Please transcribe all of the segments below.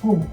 Ooh.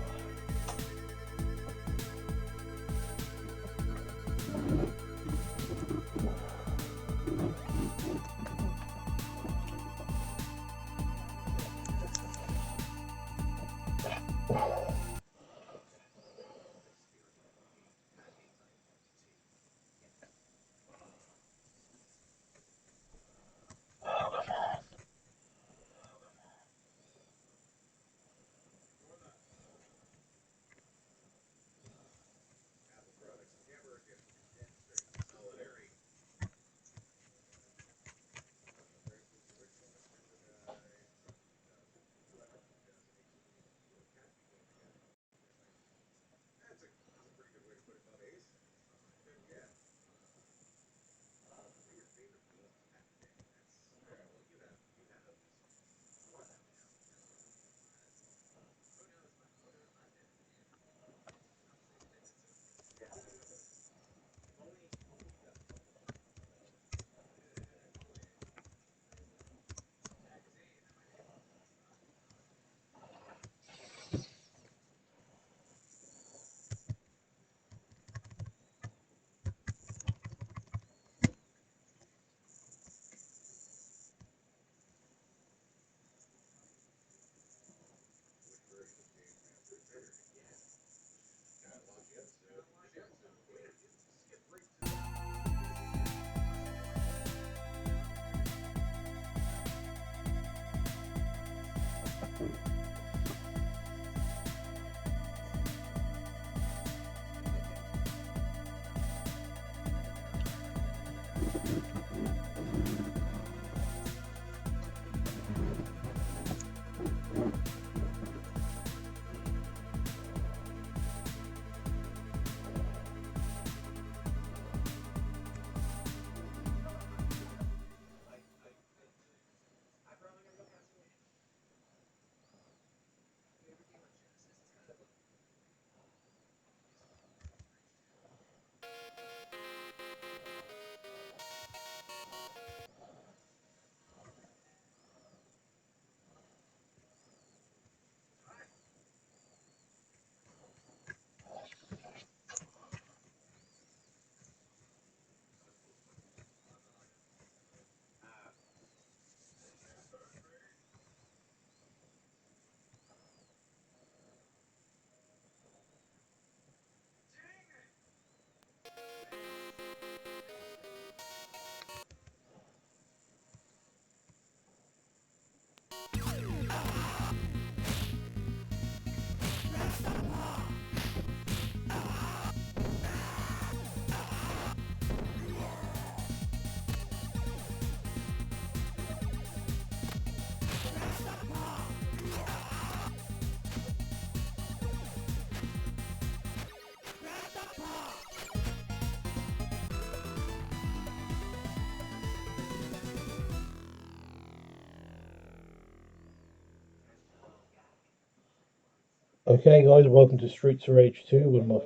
Okay, guys, welcome to Streets of Rage 2, one of my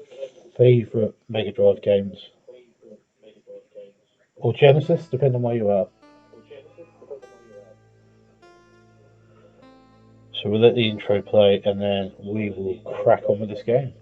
favourite Mega Drive games. Or Genesis, depending on where you are. So we'll let the intro play and then we will crack on with this game.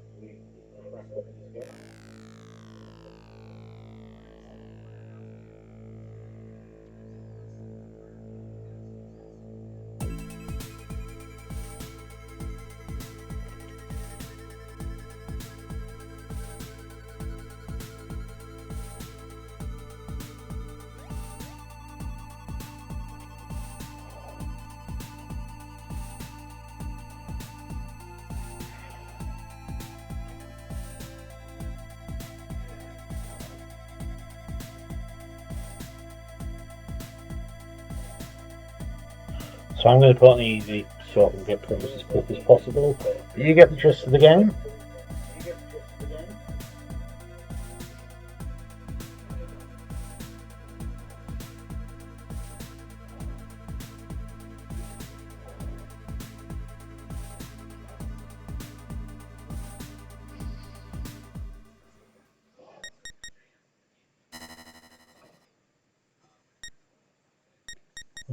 So I'm going to put on easy so I can get through this as quick as possible. But you get the gist of the game.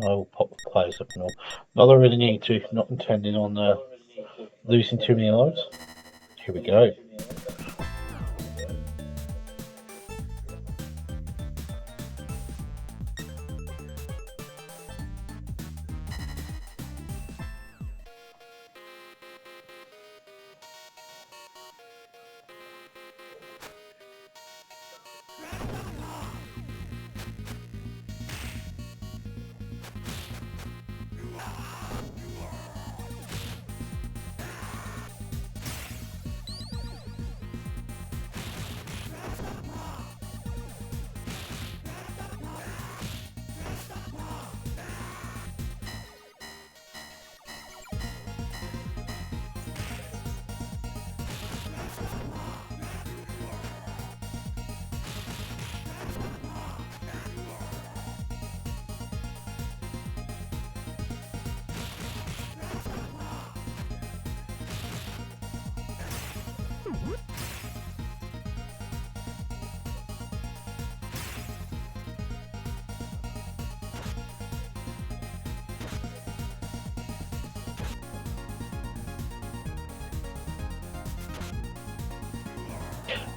I will pop the players up and all. Not that I really need to, not intending on losing too many lives. Here we go.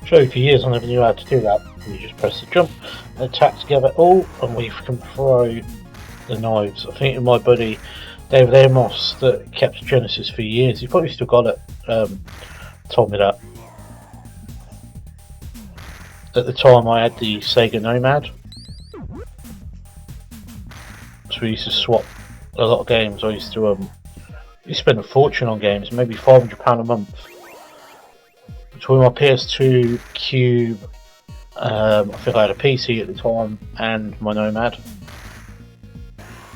Show for years I never knew how to do that. You just press the jump, attack together all, and we can throw the knives. I think my buddy David Amos that kept Genesis for years, he's probably still got it, told me that. At the time I had the Sega Nomad, so we used to swap a lot of games. I used to spend a fortune on games, maybe £500 a month. Between my PS2, Cube, I think I had a PC at the time, and my Nomad.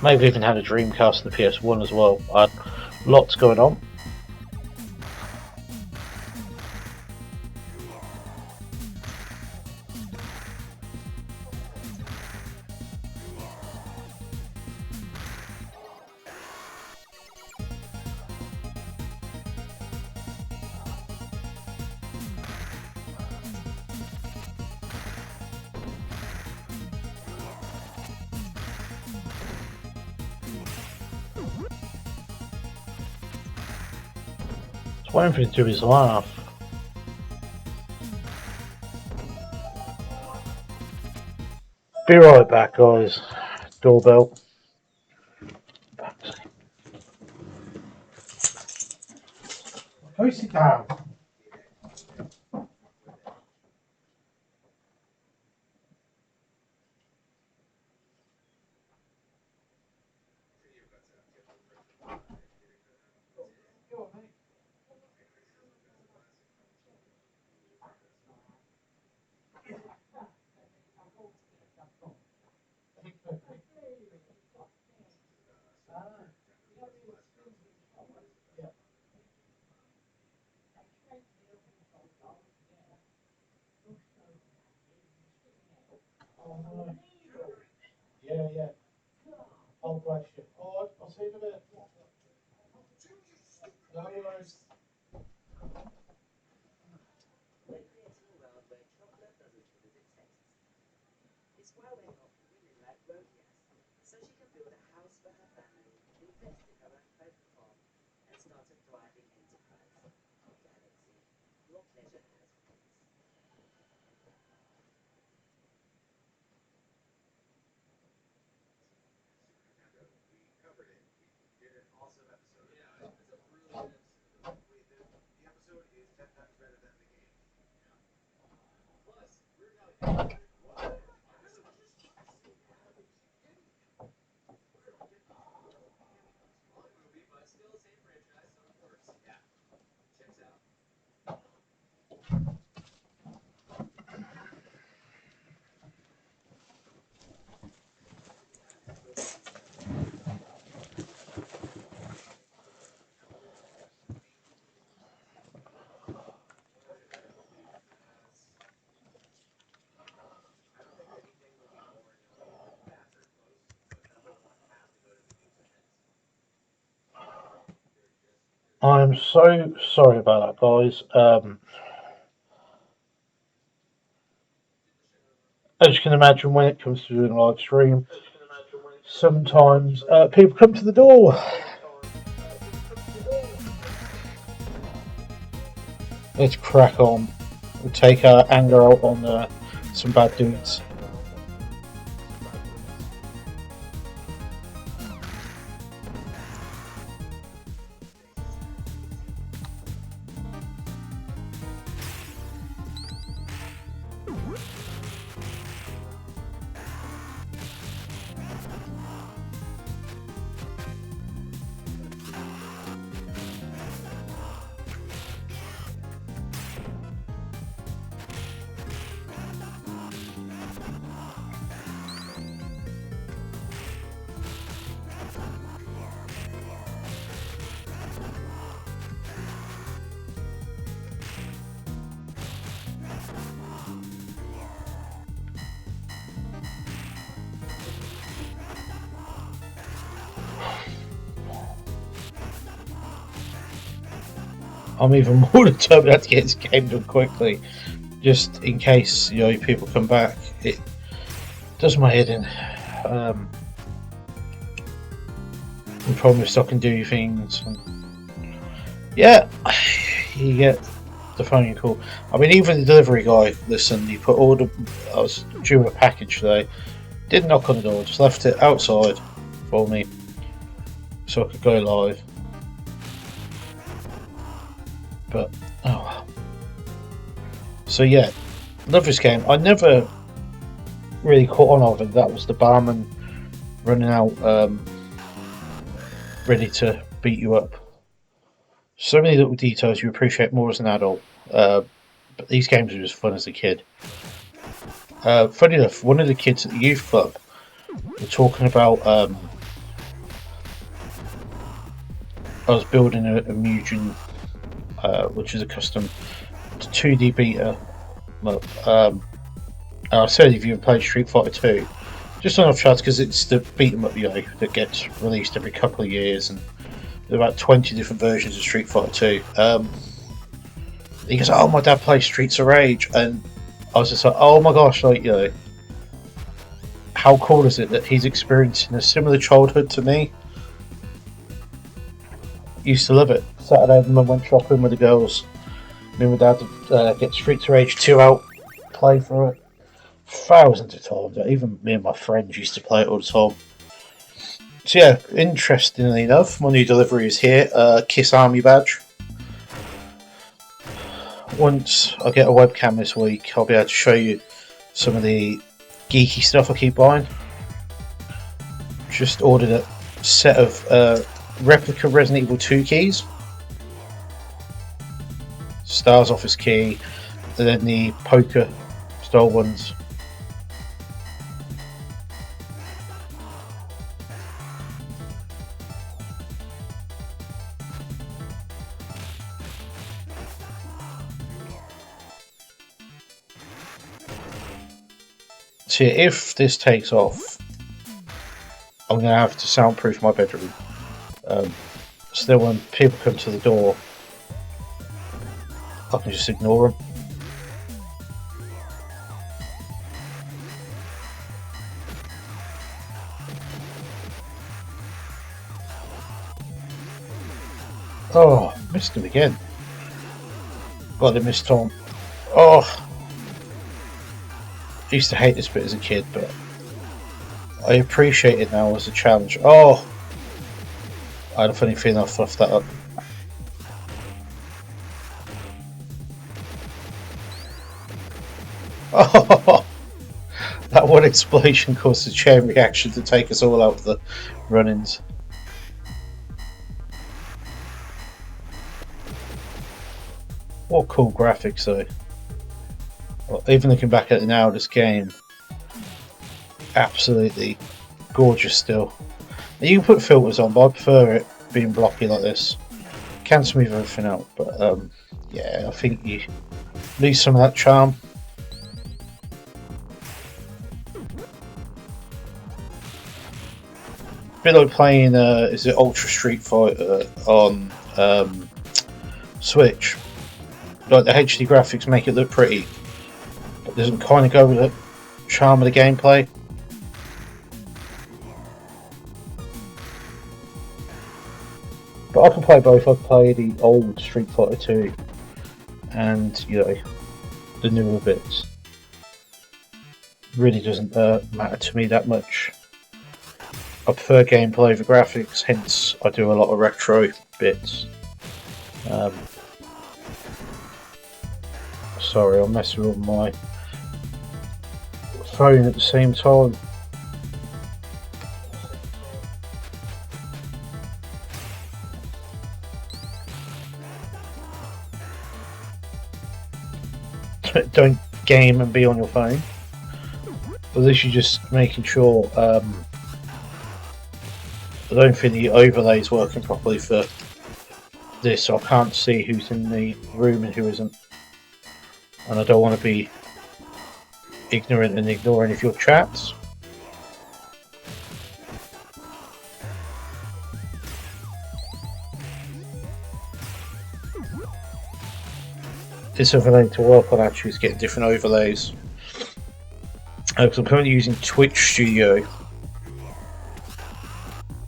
Maybe even had a Dreamcast and the PS1 as well. I had lots going on. Waiting for him to do his laugh. Be right back, guys. Doorbell. Go sit down. Yeah. Oh, bless you. Alright, I'll see you in a bit. No worries. It's well enough for women like Rodius, so she can build a house for her family, invest in her own poker farm, and start a thriving enterprise. Galaxy, your pleasure has wings. I'm so sorry about that, guys. As you can imagine, when it comes to doing a live stream, sometimes people come to the door. Let's crack on. We'll take our anger out on some bad dudes. I'm even more determined to get this game done quickly, just in case people come back. It does my head in. The problem is I can do things. Yeah, you get the phone call. I mean, even the delivery guy. Listen, he put order. I was due a package today. Didn't knock on the door. Just left it outside for me, so I could go live. But oh well. So yeah, love this game. I never really caught on of it. That was the barman running out, ready to beat you up. So many little details you appreciate more as an adult. But these games were just fun as a kid. Funny enough, one of the kids at the youth club were talking about. I was building a Mugen. Which is a custom 2D beta. I said if you played Street Fighter 2, just on off chance because it's the beat 'em up that gets released every couple of years, and there are about 20 different versions of Street Fighter 2. He goes, "Oh, my dad plays Streets of Rage," and I was just like, "Oh my gosh!" How cool is it that he's experiencing a similar childhood to me? Used to love it. Saturday, Mum went shopping with the girls. Me and my dad would get Streets of Rage 2 out, play through it thousands of times. Even me and my friends used to play it all the time. So yeah, interestingly enough, my new delivery is here. Kiss Army badge. Once I get a webcam this week, I'll be able to show you some of the geeky stuff I keep buying. Just ordered a set of replica Resident Evil 2 keys. Star's office key, and then the poker style ones. So if this takes off, I'm going to have to soundproof my bedroom. So that when people come to the door, I can just ignore them. Oh, missed him again. Got him this time. Oh, I used to hate this bit as a kid, but I appreciate it now as a challenge. Oh, I had a funny feeling I fluffed that up. Oh, that one explosion caused a chain reaction to take us all out of the run-ins. What cool graphics though. Well, even looking back at it now, this game, absolutely gorgeous still. And you can put filters on, but I prefer it being blocky like this. Can smooth everything out, but yeah, I think you lose some of that charm. A bit like playing, is it Ultra Street Fighter on Switch? Like the HD graphics make it look pretty, but doesn't kind of go with the charm of the gameplay. But I can play both. I can play the old Street Fighter 2 and the newer bits. Really doesn't matter to me that much. I prefer gameplay over graphics, hence I do a lot of retro bits. Sorry, I'm messing with my phone at the same time. Don't game and be on your phone. But this is just making sure. I don't think the overlay is working properly for this, so I can't see who's in the room and who isn't. And I don't want to be ignorant and ignore any of your chats. This other thing to work on actually is getting different overlays. Because I'm currently using Twitch Studio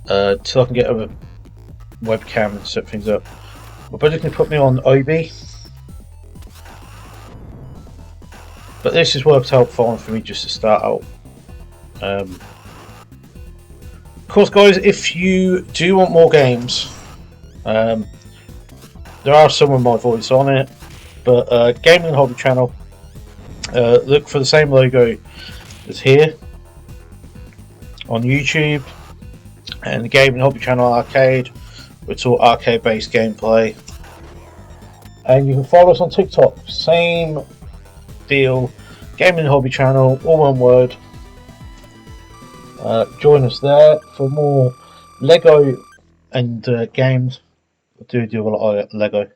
till I can get a webcam and set things up. My buddy can put me on Obi, but this has worked out fine for me just to start out. Of course, guys, if you do want more games, there are some of my voice on it, but Gaming and Hobby channel, look for the same logo as here on YouTube, and the Gaming and Hobby channel Arcade. It's all arcade based gameplay, and you can follow us on TikTok, same deal, Gaming and Hobby channel, all one word. Join us there for more Lego and games. I do a lot of Lego.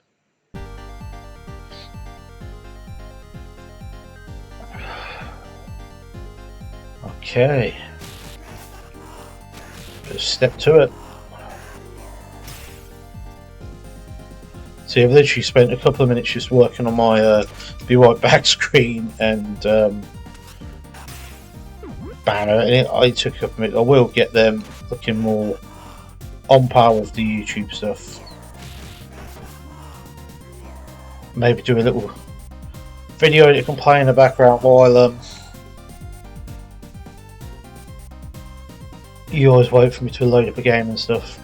Okay, let's step to it. So I've literally spent a couple of minutes just working on my Be Right Back screen and banner, and I took a couple of minutes. I will get them looking more on par with the YouTube stuff. Maybe do a little video that you can play in the background while you always wait for me to load up a game and stuff.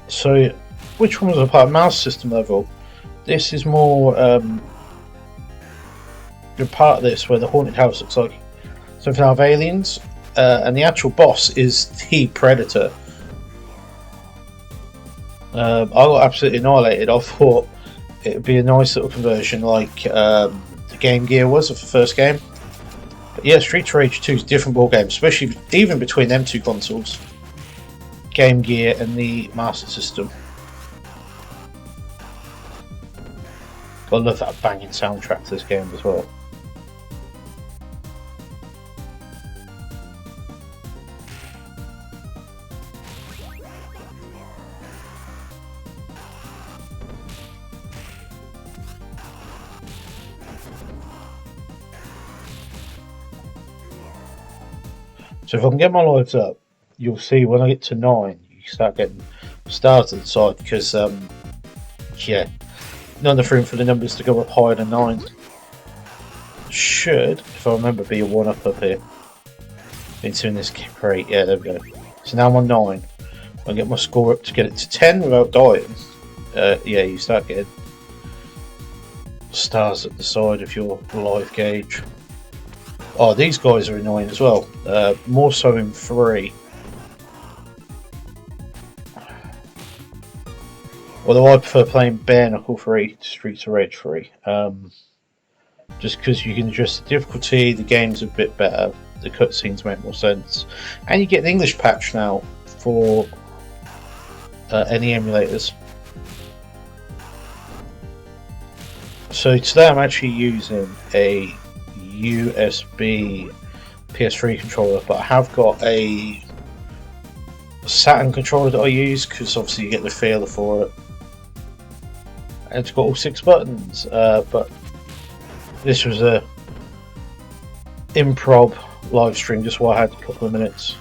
So, which one was a part of mouse system level? This is more the part of this where the haunted house looks like something out of Aliens, and the actual boss is the Predator. I got absolutely annihilated. I thought it would be a nice little conversion like the Game Gear was of the first game. But yeah, Streets of Rage 2 is a different ball game, especially even between them two consoles, Game Gear and the Master System. I love that banging soundtrack to this game as well. So if I can get my lives up, you'll see when I get to 9, you start getting stars at the side, because yeah, not enough room for the numbers to go up higher than 9. Should, if I remember, be a 1-up up here. Been doing this great, yeah, there we go. So now I'm on 9. I get my score up to get it to 10 without dying. Yeah, you start getting stars at the side of your life gauge. Oh, these guys are annoying as well. More so in 3. Although I prefer playing Bare Knuckle 3 to Streets of Rage 3. Just because you can adjust the difficulty, the game's a bit better, the cutscenes make more sense. And you get an English patch now for any emulators. So today I'm actually using a USB PS3 controller, but I have got a Saturn controller that I use because obviously you get the feel for it. And it's got all 6 buttons, but this was a improv live stream, just why I had a couple of minutes.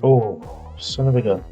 Oh, son of a gun.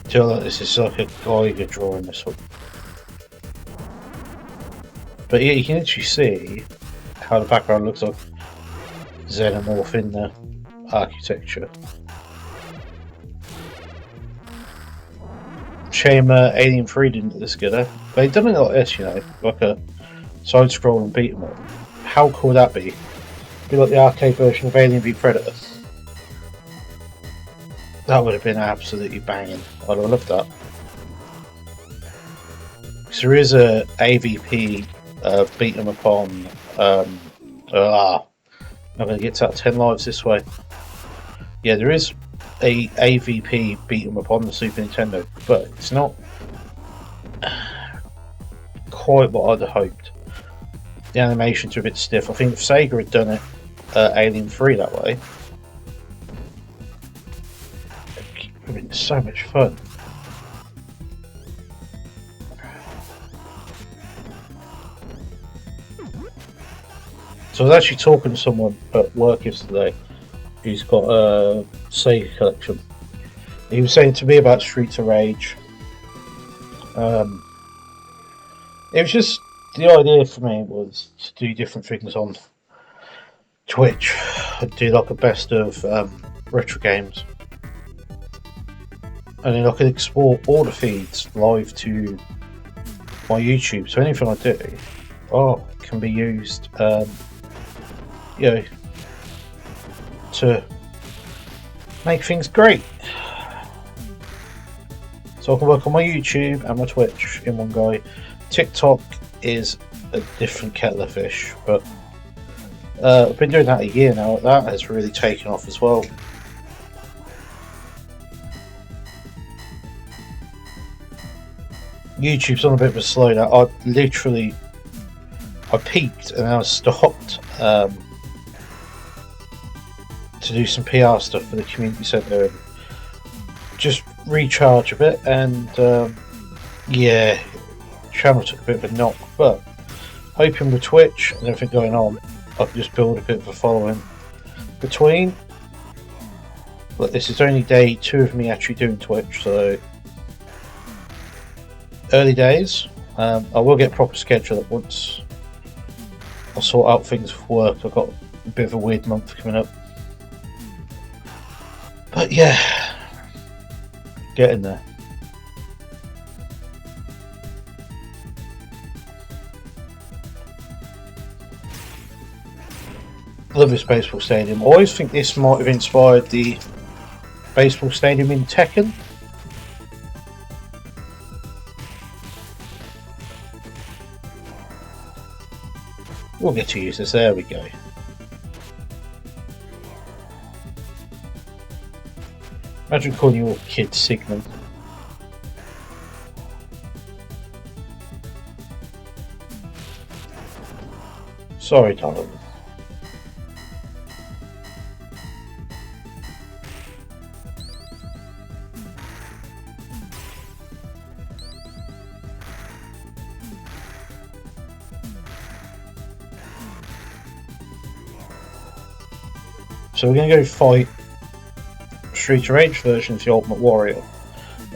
I feel like this is like a Geiger drawing this one. But yeah, you can actually see how the background looks like xenomorph in the architecture. Shame Alien 3 didn't do this good, eh? They've done it like this, you know, like a side-scrolling beat 'em up. How cool would that be? Be like the arcade version of Alien v Predator. That would have been absolutely banging. I'd have loved that. Because there is a AVP beat 'em up on. I'm going to get to that 10 lives this way. Yeah, there is a AVP beat 'em up on the Super Nintendo, but it's not quite what I'd have hoped. The animations are a bit stiff. I think if Sega had done it Alien 3 that way, it would have been so much fun. So I was actually talking to someone at work yesterday who's got a Sega collection. He was saying to me about Streets of Rage. It was just, the idea for me was to do different things on Twitch. I'd do like a best of retro games. And then I could export all the feeds live to my YouTube. So anything I do, can be used, you know, to make things great. So I can work on my YouTube and my Twitch in one go. TikTok is a different kettle of fish, but I've been doing that a year now. That has really taken off as well. YouTube's on a bit of a slow now. I peaked and then I stopped to do some PR stuff for the community centre and just recharge a bit, and yeah, channel took a bit of a knock, but hoping with Twitch and everything going on, I can just build a bit of a following between. But this is only day 2 of me actually doing Twitch, so early days. I will get a proper schedule at once I'll sort out things for work. I've got a bit of a weird month coming up, but yeah, getting there. Love this baseball stadium. I always think this might have inspired the baseball stadium in Tekken. We'll get to use this. There we go. Imagine calling your kid Sigmund. Sorry, darling. So we're going to go fight Street of Rage version of the Ultimate Warrior.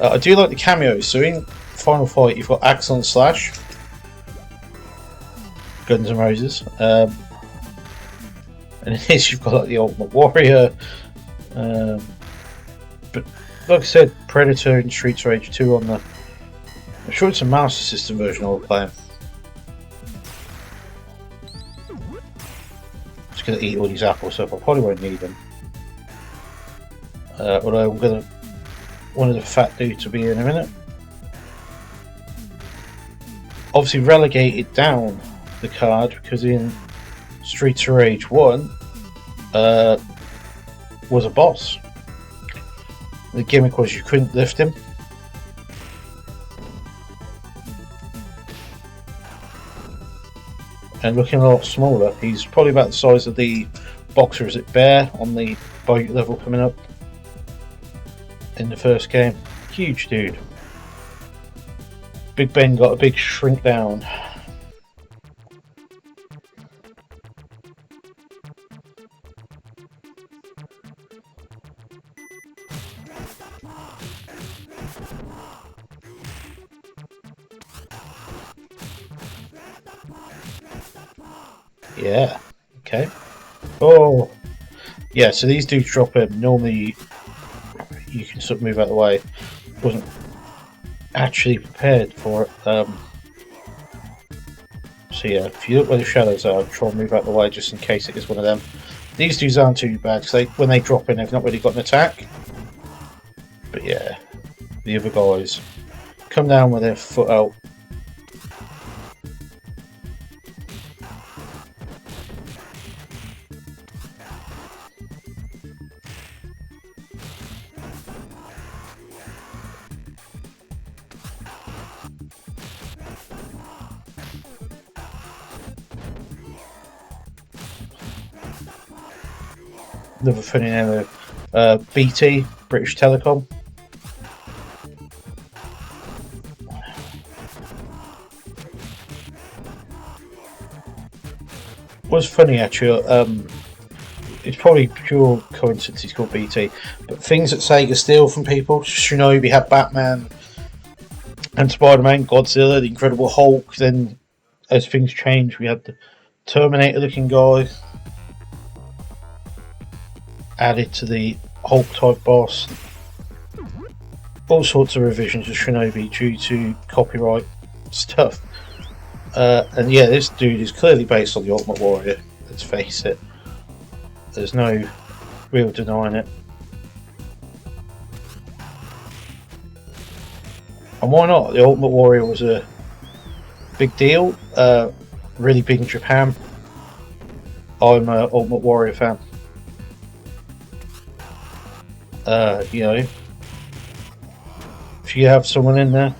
I do like the cameos. So in Final Fight, you've got Axon Slash, Guns N' Roses, and in this you've got like, the Ultimate Warrior. But like I said, Predator and Street of Rage 2 on the. I'm sure it's a Master System version I'll play. Just gonna eat all these apples, so I probably won't need them. Although I'm gonna wanted the fat dude to be here in a minute. Obviously relegated down the card because in Streets of Rage 1 was a boss. The gimmick was you couldn't lift him. And looking a lot smaller, he's probably about the size of the Boxer Is It Bear on the boat level coming up in the first game. Huge dude. Big Ben got a big shrink down. Yeah, okay. Oh, yeah, so these dudes drop in. Normally, you can sort of move out of the way. Wasn't actually prepared for it. So yeah, if you look where the shadows are, try and move out of the way just in case it is one of them. These dudes aren't too bad because when they drop in, they've not really got an attack. But yeah, the other guys come down with their foot out. Another funny name, BT, British Telecom. Was funny actually. It's probably pure coincidence he's called BT, but things that Sega steal from people. Shinobi had Batman and Spider-Man, Godzilla, the Incredible Hulk. Then, as things changed, we had the Terminator-looking guy added to the Hulk type boss. All sorts of revisions of Shinobi due to copyright stuff. And yeah, this dude is clearly based on the Ultimate Warrior, let's face it. There's no real denying it. And why not? The Ultimate Warrior was a big deal, really big in Japan. I'm an Ultimate Warrior fan. You know, if you have someone in there.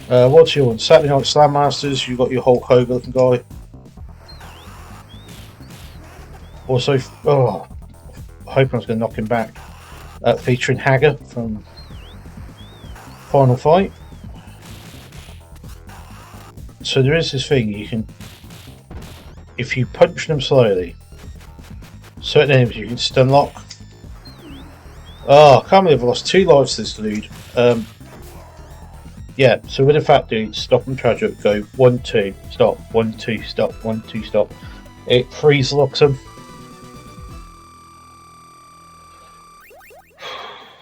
What's your one? Saturday Night Slam Masters, you've got your Hulk Hogan looking guy. Also, oh, I hope I was going to knock him back. Featuring Hager from Final Fight. So there is this thing, you can, if you punch them slowly, certain enemies you can stun lock. Oh, I can't believe I've lost 2 lives to this dude. Yeah, so with a fat dude, stop and tragic, go 1, 2, stop, 1, 2, stop, 1, 2, stop. It freeze locks him.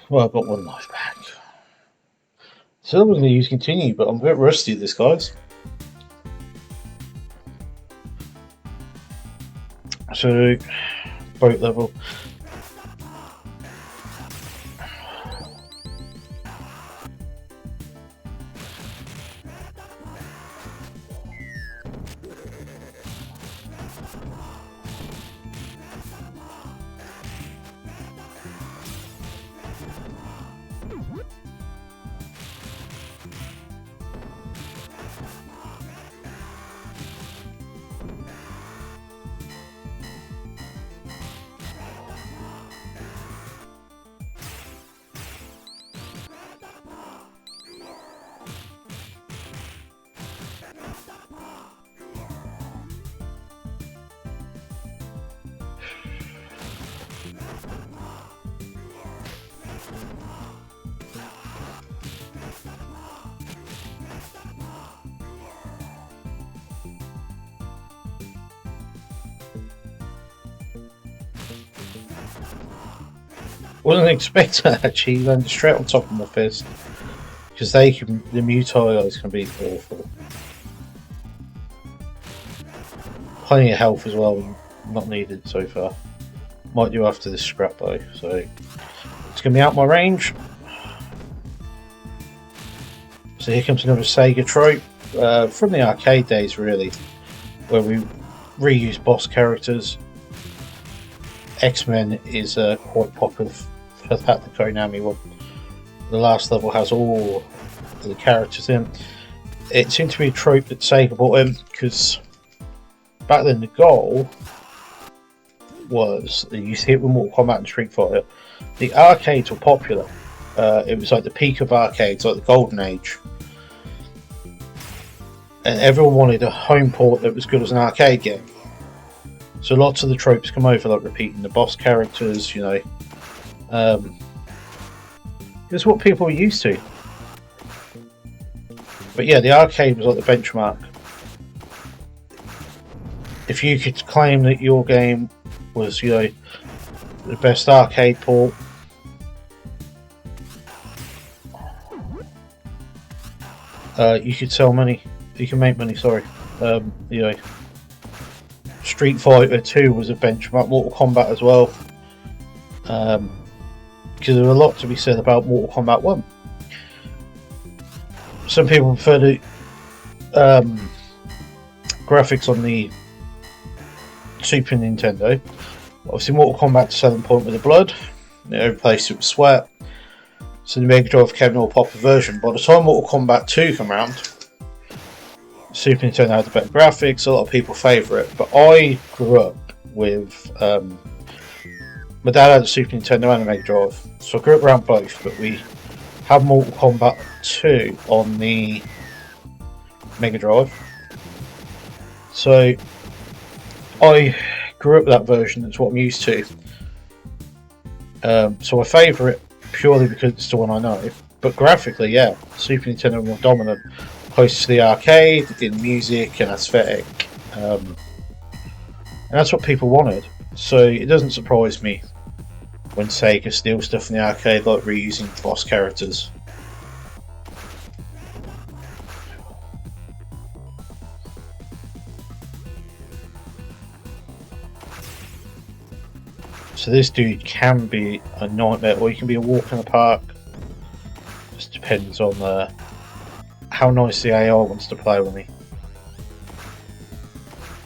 Well, I've got 1 life back. So I was going to use continue, but I'm a bit rusty at this, guys. So, boat level. Wasn't expecting that actually. He landed straight on top of my fist. Because the Mutai guys can be awful. Plenty of health as well, not needed so far. Might do after this scrap though, so it's going to be out my range. So here comes another Sega trope from the arcade days, really, where we reuse boss characters. X-Men is quite popular for that, the Konami one. The last level has all the characters in. It seemed to be a trope that Sega brought in because back then the goal was, you see it with Mortal Kombat and Street Fighter, the arcades were popular. It was like the peak of arcades, like the golden age. And everyone wanted a home port that was good as an arcade game. So lots of the tropes come over, like repeating the boss characters, you know. It's what people were used to. But yeah, the arcade was like the benchmark. If you could claim that your game was, you know, the best arcade port, you could sell money. You can make money. Sorry, you know, Street Fighter 2 was a benchmark. Mortal Kombat as well, because there was a lot to be said about Mortal Kombat 1. Some people prefer the graphics on the Super Nintendo. Obviously, Mortal Kombat's selling point with the blood. They replaced it with sweat. So the Mega Drive came in a more popular version. By the time Mortal Kombat 2 came around, Super Nintendo had the better graphics. A lot of people favour it. But I grew up with my dad had a Super Nintendo and a Mega Drive, so I grew up around both. But we had Mortal Kombat 2 on the Mega Drive, so I grew up with that version. That's what I'm used to. So I favour it purely because it's the one I know. But graphically, yeah, Super Nintendo was more dominant, close to the arcade in music and aesthetic, and that's what people wanted. So it doesn't surprise me when Sega steals stuff in the arcade, like reusing boss characters. So this dude can be a nightmare, or he can be a walk in the park. Just depends on how nice the AI wants to play with me.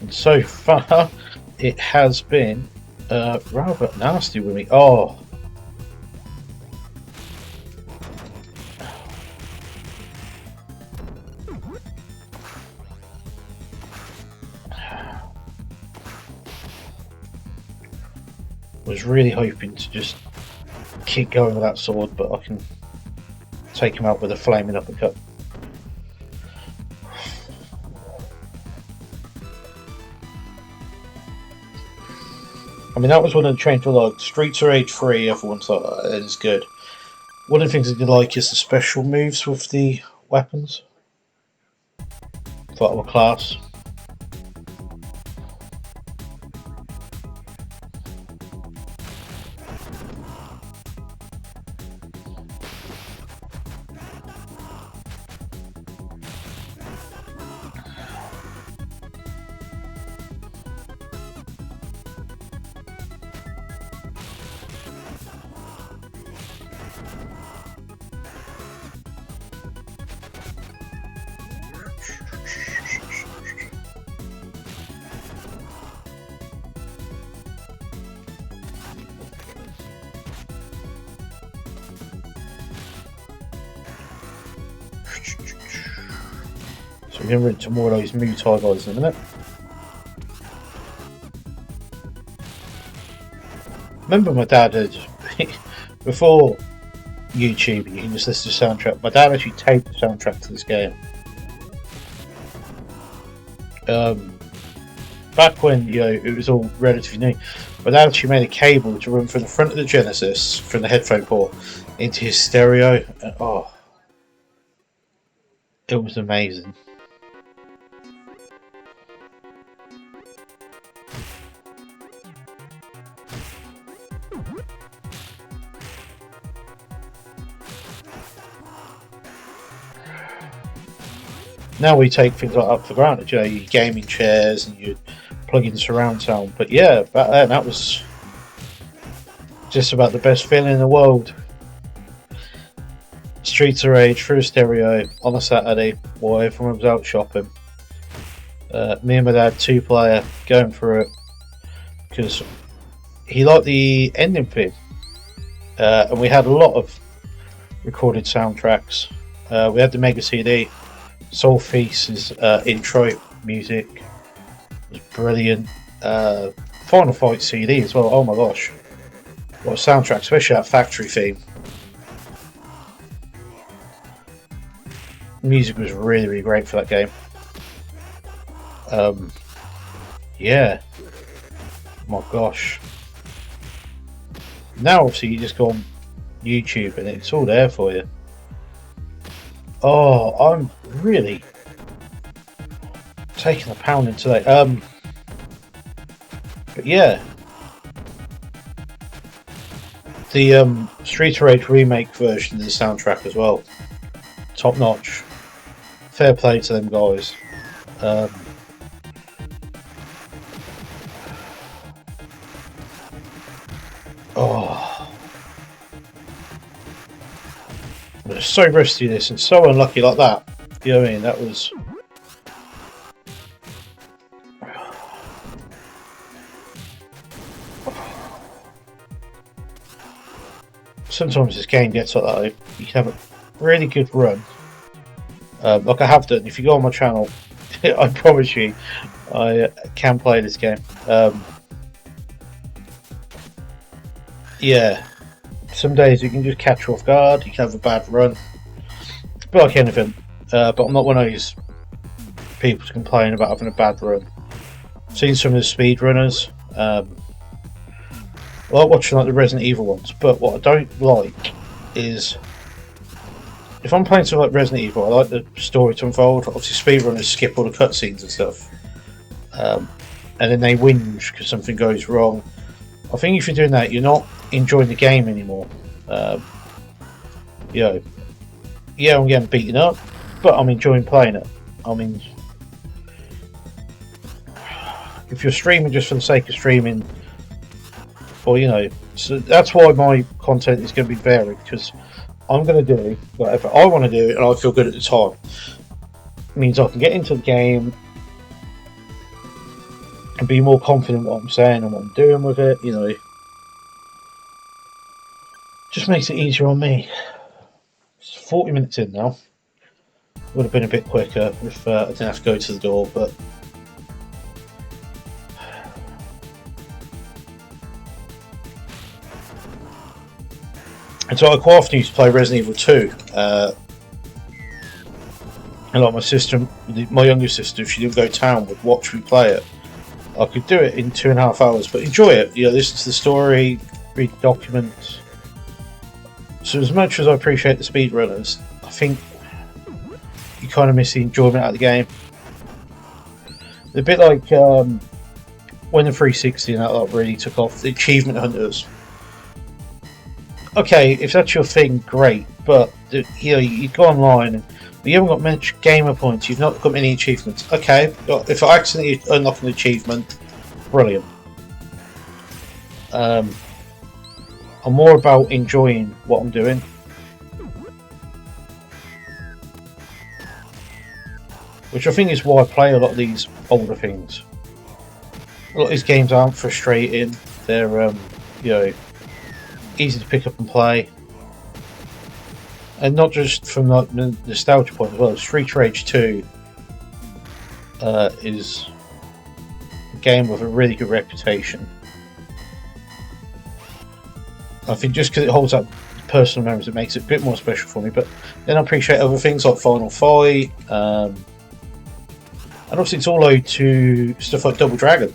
And so far, it has been rather nasty with me. Oh. Was really hoping to just keep going with that sword, but I can take him out with a flaming uppercut. I mean, that was one of the trains for like Streets of Rage 3, everyone's like, that is good. One of the things I did like is the special moves with the weapons for our class. So we're going to run into more of those Mutai guys in a minute. Remember my dad had, before YouTube you can just listen to the soundtrack, my dad actually taped the soundtrack to this game. Back when, you know, it was all relatively new, my dad actually made a cable to run from the front of the Genesis, from the headphone port, into his stereo, and oh, it was amazing. Now we take things like up for granted, you know, your gaming chairs and your plug-in surround sound. But yeah, back then that was just about the best feeling in the world. Streets of Rage through stereo on a Saturday while everyone was out shopping. Me and my dad, 2-player, going through it because he liked the ending theme, and we had a lot of recorded soundtracks. We had the Mega CD. Soul Feast's intro music was brilliant. Final Fight CD as well. Oh my gosh, what a soundtrack, especially that factory theme. Music was really, really great for that game. Yeah, my gosh. Now obviously you just go on YouTube and it's all there for you. Oh, I'm really taking a pounding today. But yeah, the Streets of Rage remake version of the soundtrack as well, top notch. Fair play to them guys. Oh, it was so rusty this and so unlucky like that. You know what I mean? That was. Sometimes this game gets like that. You can have a really good run, like I have done. If you go on my channel, I promise you, I can play this game. Yeah, some days you can just catch you off guard. You can have a bad run, but like anything. But I'm not one of those people to complain about having a bad run. I've seen some of the speedrunners. I like watching like the Resident Evil ones, but what I don't like is if I'm playing something like Resident Evil, I like the story to unfold. Obviously, speedrunners skip all the cutscenes and stuff, and then they whinge because something goes wrong. I think if you're doing that, you're not enjoying the game anymore. You know, yeah, I'm getting beaten up, but I'm enjoying playing it. I mean, if you're streaming just for the sake of streaming, or you know, so that's why my content is going to be varied, because I'm going to do whatever I want to do and I feel good at the time. It means I can get into the game and be more confident in what I'm saying and what I'm doing with it, you know. Just makes it easier on me. It's 40 minutes in now. Would have been a bit quicker if I didn't have to go to the door, but and so I quite often used to play Resident Evil 2. And like my sister, my younger sister, if she didn't go to town, would watch me play it. I could do it in 2.5 hours, but enjoy it. You know, listen to the story, read documents. So as much as I appreciate the speedrunners, I think you kind of miss the enjoyment out of the game. A bit like when the 360 and that lot really took off, the achievement hunters. Okay, if that's your thing, great. But you know, you go online and you haven't got much gamer points. You've not got many achievements. Okay, if I accidentally unlock an achievement, brilliant. I'm more about enjoying what I'm doing. Which I think is why I play a lot of these older things. A lot of these games aren't frustrating. They're you know, easy to pick up and play. And not just from like the nostalgia point as well. Streets of Rage 2 is a game with a really good reputation. I think just because it holds up personal memories, it makes it a bit more special for me. But then I appreciate other things like Final Fight, and obviously it's all owed to stuff like Double Dragon.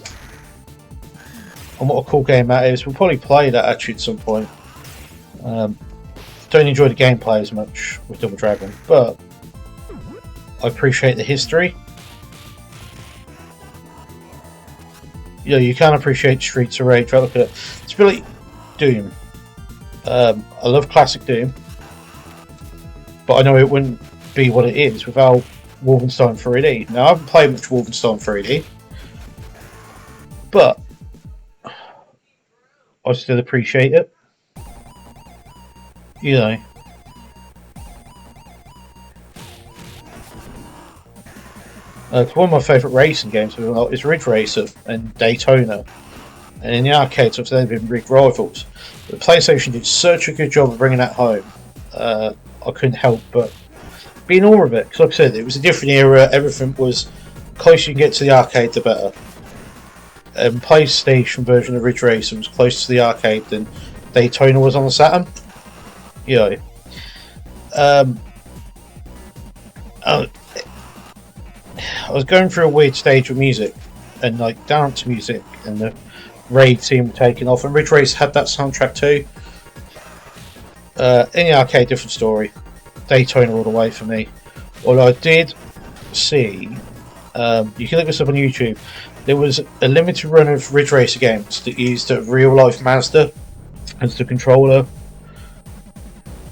And what a cool game that is. We'll probably play that actually at some point. Don't enjoy the gameplay as much with Double Dragon, but I appreciate the history. You know, you can appreciate Streets of Rage. Right? Look at it. It's really Doom. I love classic Doom, but I know it wouldn't be what it is without Wolfenstein 3D. Now, I haven't played much Wolfenstein 3D, but I still appreciate it. You know. One of my favourite racing games is Ridge Racer and Daytona. And in the arcades, obviously, they've been big rivals. But the PlayStation did such a good job of bringing that home. I couldn't help but be in awe of it. Because, like I said, it was a different era. Everything was closer you can get to the arcade, the better. And PlayStation version of Ridge Racer was closer to the arcade than Daytona was on the Saturn. You know. I was going through a weird stage with music and like dance music, and the raid team were taking off, and Ridge Racer had that soundtrack too. In the arcade, different story. Daytona all the way for me. Although I did see, you can look this up on YouTube, there was a limited run of Ridge Racer games that used a real life Mazda as the controller.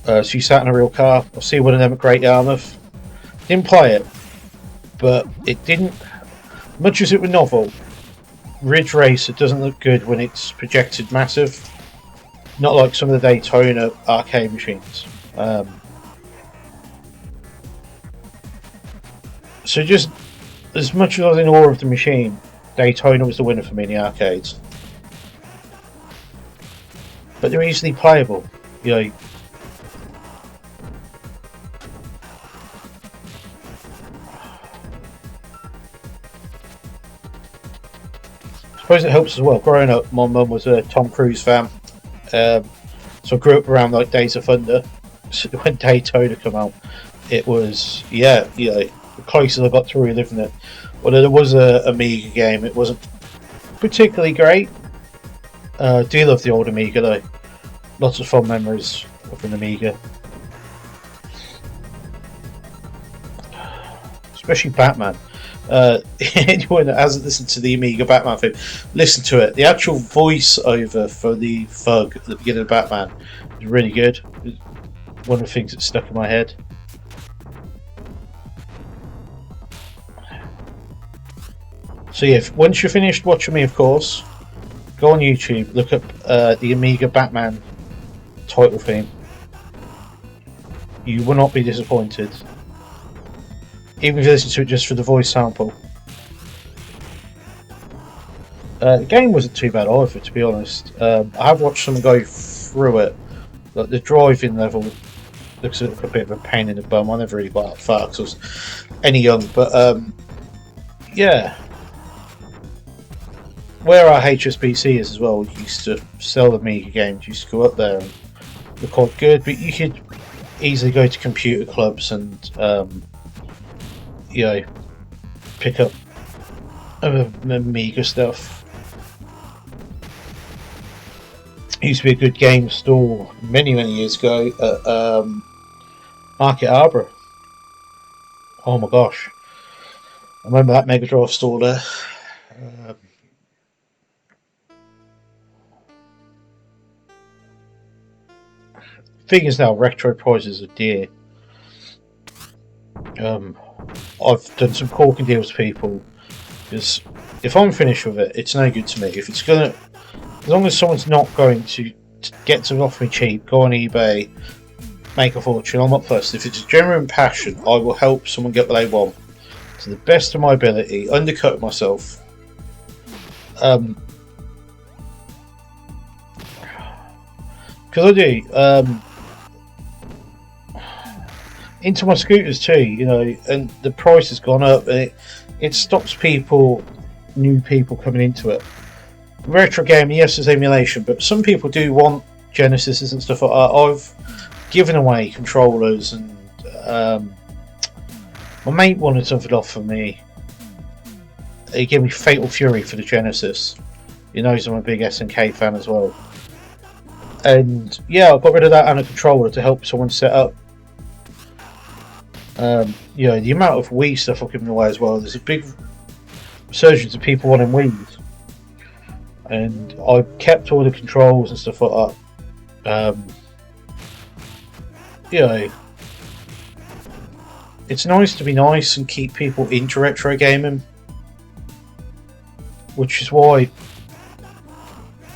So you sat in a real car. I've seen one of them at Great Yarmouth. Didn't play it, but it didn't, much as it was novel, Ridge Racer doesn't look good when it's projected massive. Not like some of the Daytona arcade machines. So just, as much as I was in awe of the machine, Daytona was the winner for me in the arcades. But they're easily playable. You know, I suppose it helps as well. Growing up, my mum was a Tom Cruise fan, so I grew up around like Days of Thunder. So when Daytona came out, it was the closest I got to reliving it. Although there was a Amiga game, it wasn't particularly great. Do love the old Amiga though. Lots of fun memories of an Amiga, especially Batman. Anyone that hasn't listened to the Amiga Batman film, listen to it. The actual voiceover for the Thug at the beginning of Batman is really good. It's one of the things that stuck in my head. So yeah, once you're finished watching me, of course, go on YouTube, look up the Amiga Batman title theme. You will not be disappointed. Even if you listen to it just for the voice sample. The game wasn't too bad either, to be honest. I have watched someone go through it. Like the driving level looks like a bit of a pain in the bum. I never really got that far because I was any young. But yeah. Where our HSBC is as well, we used to sell the Amiga games. You used to go up there and they're quite good. But you could easily go to computer clubs and pick up Amiga stuff. It used to be a good game store many years ago at Market Harbour. Oh my gosh, I remember that Mega Drive store there. Thing is now, retro prices are dear. I've done some corking deals with people because if I'm finished with it, it's no good to me. If it's gonna, as long as someone's not going to get something off me cheap, go on eBay, make a fortune, I'm not fussed. If it's a genuine passion, I will help someone get what they want to the best of my ability, undercut myself. Because I do. Into my scooters too, and the price has gone up, and it stops new people coming into it. Retro game, yes, there's emulation, but some people do want Genesis and stuff like that. I've given away controllers, and my mate wanted something off for me. He gave me Fatal Fury for the Genesis. He knows I'm a big SNK fan as well. And yeah, I got rid of that and a controller to help someone set up. The amount of Wii stuff I've given away as well. There's a big resurgence of people wanting Wii's, and I kept all the controls and stuff like that. it's nice to be nice and keep people into retro gaming, which is why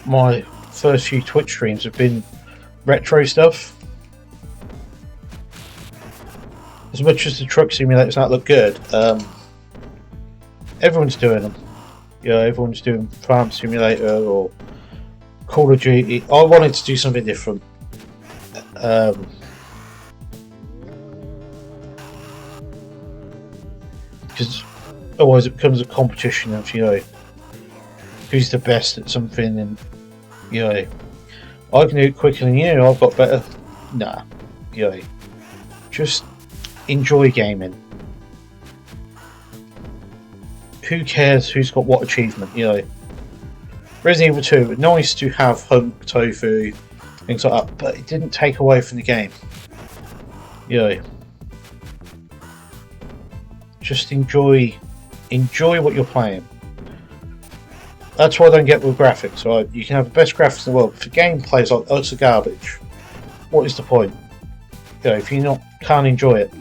my first few Twitch streams have been retro stuff. As much as the truck simulators not look good, everyone's doing them. Yeah, everyone's doing Farm Simulator or Call of Duty. I wanted to do something different. Because otherwise it becomes a competition of, who's the best at something, and, I can do it quicker than you, I've got better. Nah, just enjoy gaming. Who cares who's got what achievement, Resident Evil 2, nice to have Hunk, Tofu, things like that, but it didn't take away from the game. Just enjoy what you're playing. That's what I don't get with graphics, right? You can have the best graphics in the world, but if the gameplay is like utter garbage, what is the point? If you can't enjoy it.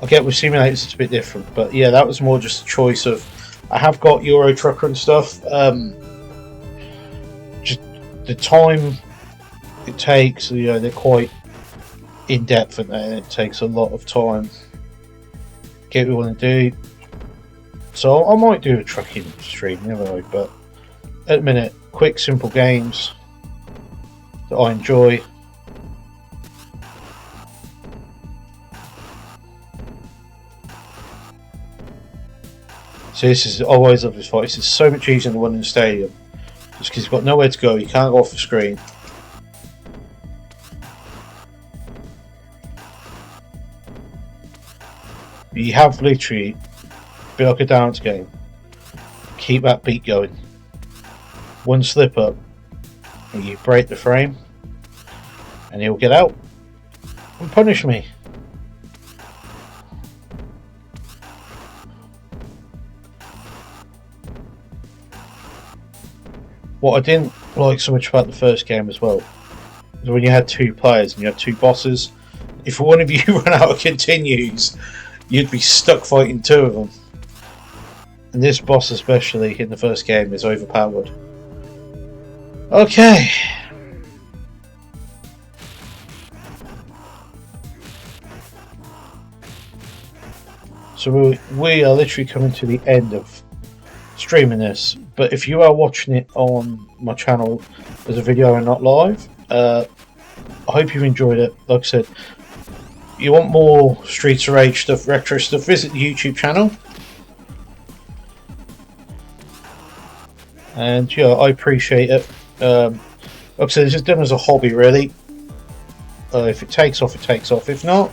I get with simulators it's a bit different, but yeah, that was more just a choice of, I have got Euro Trucker and stuff. Just the time it takes, they're quite in depth, and it takes a lot of time. Get what we want to do. So I might do a trucking stream, never know, but at the minute, quick, simple games that I enjoy. So this is always love this fight. This is so much easier than the one in the stadium. Just because you've got nowhere to go, you can't go off the screen. You have literally been like a dance game. Keep that beat going. One slip up and you break the frame and he'll get out and punish me. What I didn't like so much about the first game as well is when you had two players and you had two bosses. If one of you ran out of continues, you'd be stuck fighting two of them. And this boss, especially in the first game, is overpowered. Okay. So we are literally coming to the end of streaming this. But if you are watching it on my channel as a video and not live, I hope you've enjoyed it. Like I said, you want more Streets of Rage stuff, retro stuff, visit the YouTube channel. And yeah, I appreciate it. Like I said, this is done as a hobby, really. If it takes off, it takes off. If not,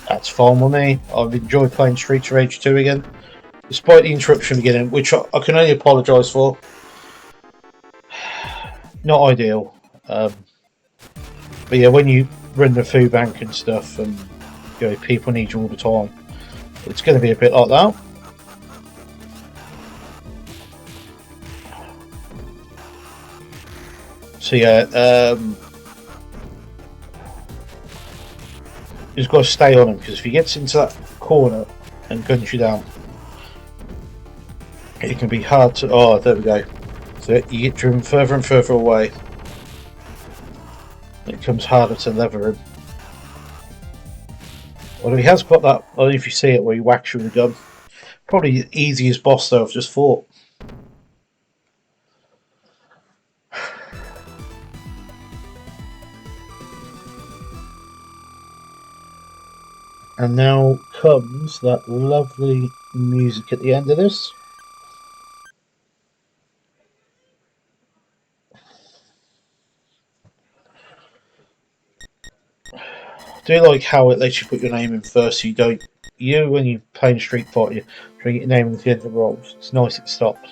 that's fine with me. I've enjoyed playing Streets of Rage 2 again, despite the interruption beginning, which I can only apologise for. Not ideal. But yeah, when you run the food bank and stuff, and people need you all the time, it's going to be a bit like that. So yeah, you just got to stay on him, because if he gets into that corner and guns you down, it can be hard to. Oh, there we go. So you get driven further and further away. It becomes harder to lever him. Well, he has got that. I don't know if you see it, where he whacks you with a gun. Probably the easiest boss though I've just fought. And now comes that lovely music at the end of this. I do like how it lets you put your name in first, so you don't. When you're playing Street Fighter, you try to get your name at the end of the rolls. It's nice it stops.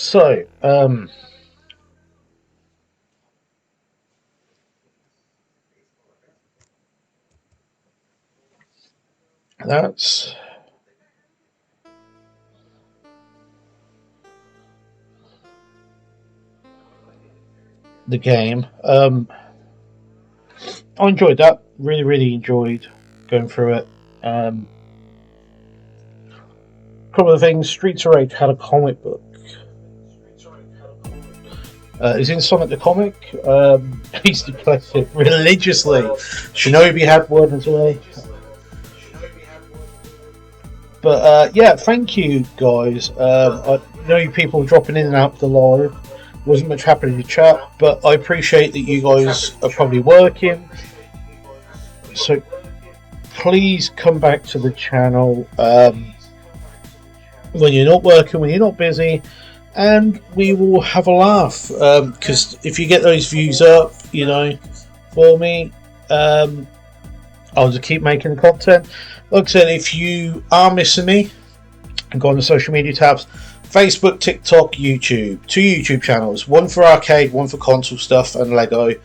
So, that's the game. I enjoyed that. Really, really enjoyed going through it. Couple of things. Streets of Rage had a comic book. It's in Sonic the Comic. I used to play it religiously. Shinobi had one as well. But yeah, thank you guys. I know you people dropping in and out of the live. Wasn't much happening to chat, but I appreciate that you guys are probably working. So please come back to the channel when you're not working, when you're not busy, and we will have a laugh. Because if you get those views up, you know, for me, I'll just keep making the content. Like I said, if you are missing me, go on the social media tabs. Facebook, TikTok, YouTube. 2 YouTube channels. One for arcade, one for console stuff and Lego.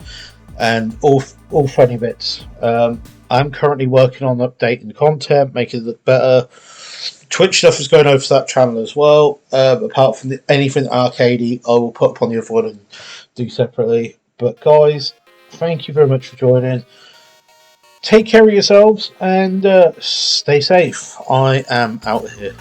And all funny bits. I'm currently working on updating the content, making it look better. Twitch stuff is going over to that channel as well. Apart from anything arcadey, I will put up on the other one and do separately. But guys, thank you very much for joining. Take care of yourselves and stay safe. I am out here.